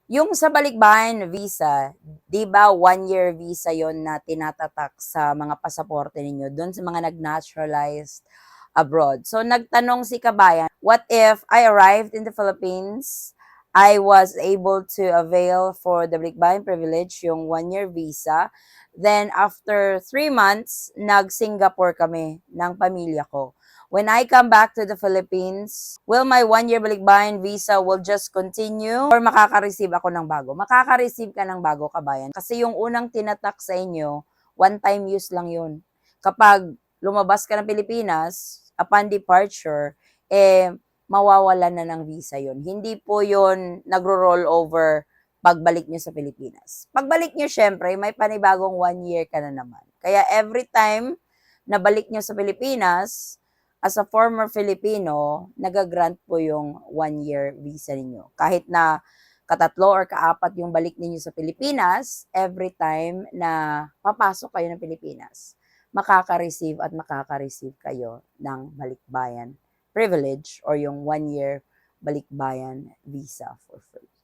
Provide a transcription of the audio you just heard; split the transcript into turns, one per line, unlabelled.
Yung sa balikbayan visa, 'di ba 1-year visa yon na tinatatak sa mga pasaporte ninyo do'n sa mga nag-naturalized abroad. So nagtanong si kabayan, what if I arrived in the Philippines, I was able to avail for the balikbayan privilege, yung 1-year visa. Then after 3 months, nag-Singapore kami ng pamilya ko. When I come back to the Philippines, will my 1-year balikbayan visa will just continue or makaka-receive ako ng bago? Makaka-receive ka ng bago, kabayan. Kasi yung unang tinatak sa inyo, one-time use lang yun. Kapag lumabas ka ng Pilipinas, upon departure, mawawalan na ng visa yun. Hindi po yun nagro-roll over pagbalik nyo sa Pilipinas. Pagbalik nyo, syempre, may panibagong 1 year ka na naman. Kaya every time na balik nyo sa Pilipinas, as a former Filipino, nagagrant po yung 1-year visa ninyo. Kahit na katatlo or kaapat yung balik ninyo sa Pilipinas, every time na papasok kayo ng Pilipinas, makaka-receive at makaka-receive kayo ng balikbayan privilege or yung 1-year balikbayan visa for free.